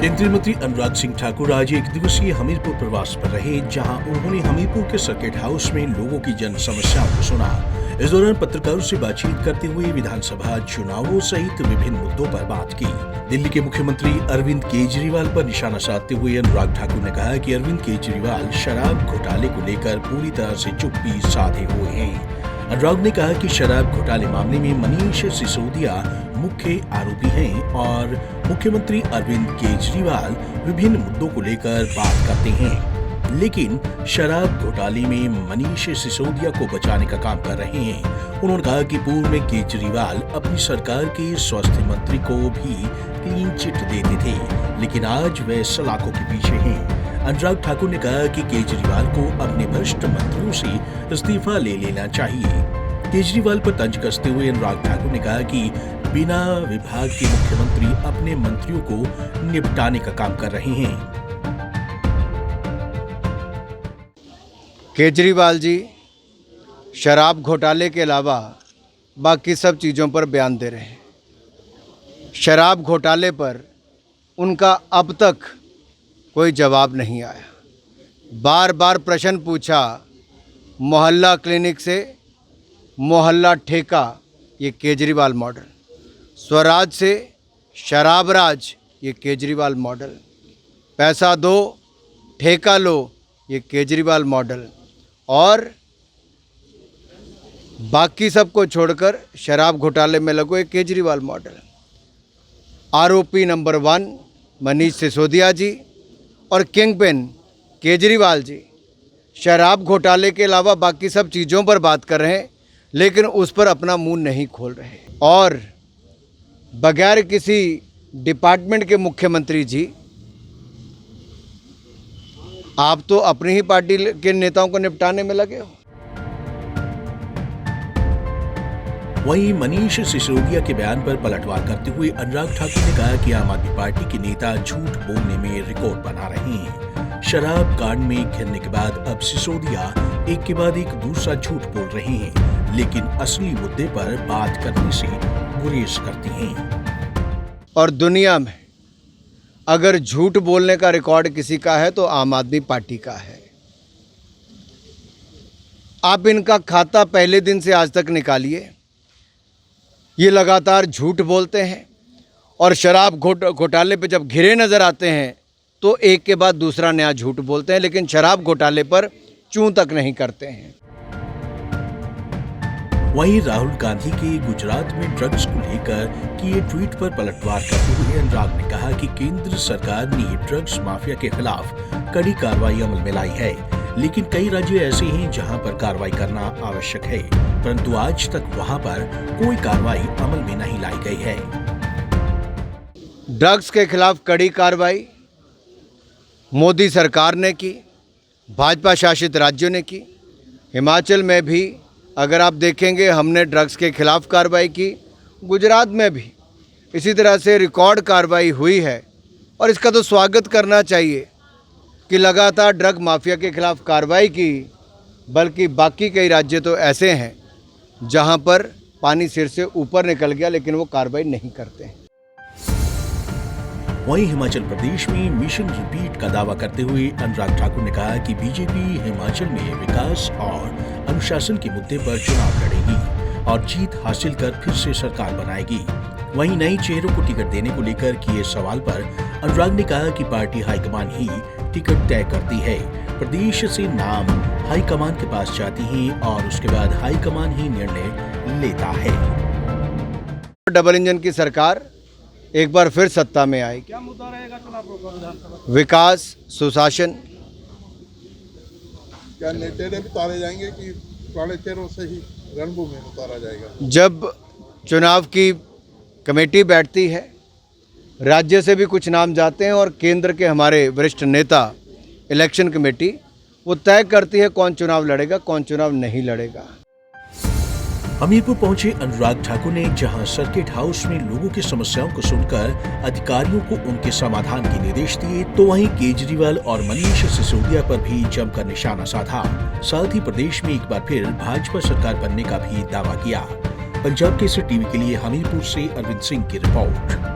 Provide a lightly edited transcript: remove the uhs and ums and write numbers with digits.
केंद्रीय मंत्री अनुराग सिंह ठाकुर आज एक दिवसीय हमीरपुर प्रवास पर रहे, जहां उन्होंने हमीरपुर के सर्किट हाउस में लोगों की जन समस्याओं को सुना। इस दौरान पत्रकारों से बातचीत करते हुए विधानसभा चुनावों सहित विभिन्न मुद्दों पर बात की। दिल्ली के मुख्यमंत्री अरविंद केजरीवाल पर निशाना साधते हुए अनुराग ठाकुर ने कहा कि अरविंद केजरीवाल शराब घोटाले को लेकर पूरी तरह से चुप्पी साधे हुए हैं। अनुराग ने कहा कि शराब घोटाले मामले में मनीष सिसोदिया मुख्य आरोपी हैं और मुख्यमंत्री अरविंद केजरीवाल विभिन्न मुद्दों को लेकर बात करते हैं, लेकिन शराब घोटाले में मनीष सिसोदिया को बचाने का काम कर रहे हैं। उन्होंने कहा कि पूर्व में केजरीवाल अपनी सरकार के स्वास्थ्य मंत्री को भी क्लीन चिट देते थे, लेकिन आज वे सलाखों के पीछे हैं। अनुराग ठाकुर ने कहा कि केजरीवाल को अपने वरिष्ठ मंत्रियों से इस्तीफा ले लेना चाहिए। केजरीवाल पर तंज कसते हुए अनुराग ठाकुर ने कहा कि बिना विभाग के मुख्यमंत्री अपने मंत्रियों को निपटाने का काम कर रहे हैं। केजरीवाल जी शराब घोटाले के अलावा बाकी सब चीज़ों पर बयान दे रहे हैं। शराब घोटाले पर उनका अब तक कोई जवाब नहीं आया। बार बार प्रश्न पूछा, मोहल्ला क्लिनिक से मोहल्ला ठेका, ये केजरीवाल मॉडल। स्वराज से शराब राज, ये केजरीवाल मॉडल। पैसा दो ठेका लो, ये केजरीवाल मॉडल। और बाकी सबको छोड़कर शराब घोटाले में लगो, एक केजरीवाल मॉडल। आरोपी नंबर 1 मनीष सिसोदिया जी और किंगपिन केजरीवाल जी शराब घोटाले के अलावा बाकी सब चीज़ों पर बात कर रहे हैं, लेकिन उस पर अपना मुंह नहीं खोल रहे। और बगैर किसी डिपार्टमेंट के मुख्यमंत्री जी, आप तो अपनी ही पार्टी के नेताओं को निपटाने में लगे हो। वहीं मनीष सिसोदिया के बयान पर पलटवार करते हुए अनुराग ठाकुर ने कहा कि आम आदमी पार्टी के नेता झूठ बोलने में रिकॉर्ड बना रहे हैं। शराब कांड में घिरने के बाद अब सिसोदिया एक के बाद एक दूसरा झूठ बोल रहे हैं, लेकिन असली मुद्दे पर बात करने से गुरेज करती हैं। और दुनिया में अगर झूठ बोलने का रिकॉर्ड किसी का है तो आम आदमी पार्टी का है। आप इनका खाता पहले दिन से आज तक निकालिए, ये लगातार झूठ बोलते हैं और शराब घोटाले पे जब घिरे नज़र आते हैं तो एक के बाद दूसरा नया झूठ बोलते हैं, लेकिन शराब घोटाले पर चूं तक नहीं करते हैं। वहीं राहुल गांधी के गुजरात में ड्रग्स को लेकर किए ट्वीट पर पलटवार करते हुए अनुराग ने कहा कि केंद्र सरकार ने ड्रग्स माफिया के खिलाफ कड़ी कार्रवाई अमल में लाई है, लेकिन कई राज्य ऐसे हैं जहां पर कार्रवाई करना आवश्यक है, परंतु आज तक वहां पर कोई कार्रवाई अमल में नहीं लाई गई है। ड्रग्स के खिलाफ कड़ी कार्रवाई मोदी सरकार ने की, भाजपा शासित राज्यों ने की। हिमाचल में भी अगर आप देखेंगे हमने ड्रग्स के खिलाफ कार्रवाई की, गुजरात में भी इसी तरह से रिकॉर्ड कार्रवाई हुई है। और इसका तो स्वागत करना चाहिए कि लगातार ड्रग माफिया के खिलाफ कार्रवाई की, बल्कि बाकी कई राज्य तो ऐसे हैं जहां पर पानी सिर से ऊपर निकल गया लेकिन वो कार्रवाई नहीं करते हैं। वहीं हिमाचल प्रदेश में मिशन रिपीट का दावा करते हुए अनुराग ठाकुर ने कहा कि बीजेपी हिमाचल में विकास और अनुशासन के मुद्दे पर चुनाव लड़ेगी और जीत हासिल कर फिर से सरकार बनाएगी। वहीं नए चेहरों को टिकट देने को लेकर किए सवाल पर अनुराग ने कहा कि पार्टी हाईकमान ही टिकट तय करती है। प्रदेश से नाम हाईकमान के पास जाती है और उसके बाद हाईकमान ही निर्णय लेता है। डबल इंजन की सरकार एक बार फिर सत्ता में आएगी। क्या मुद्दा रहेगा चुनाव? विकास, सुशासन। क्या नए चेहरे भी उतारे जाएंगे कि पुराने चेहरों से ही रणभूमि में उतारा जाएगा? जब चुनाव की कमेटी बैठती है, राज्य से भी कुछ नाम जाते हैं और केंद्र के हमारे वरिष्ठ नेता इलेक्शन कमेटी वो तय करती है कौन चुनाव लड़ेगा, कौन चुनाव नहीं लड़ेगा। हमीरपुर पहुंचे अनुराग ठाकुर ने जहां सर्किट हाउस में लोगों की समस्याओं को सुनकर अधिकारियों को उनके समाधान के निर्देश दिए, तो वहीं केजरीवाल और मनीष सिसोदिया पर भी जमकर निशाना साधा। साथ ही प्रदेश में एक बार फिर भाजपा सरकार बनने का भी दावा किया। पंजाब केसरी टीवी के लिए हमीरपुर से अरविंद सिंह की रिपोर्ट।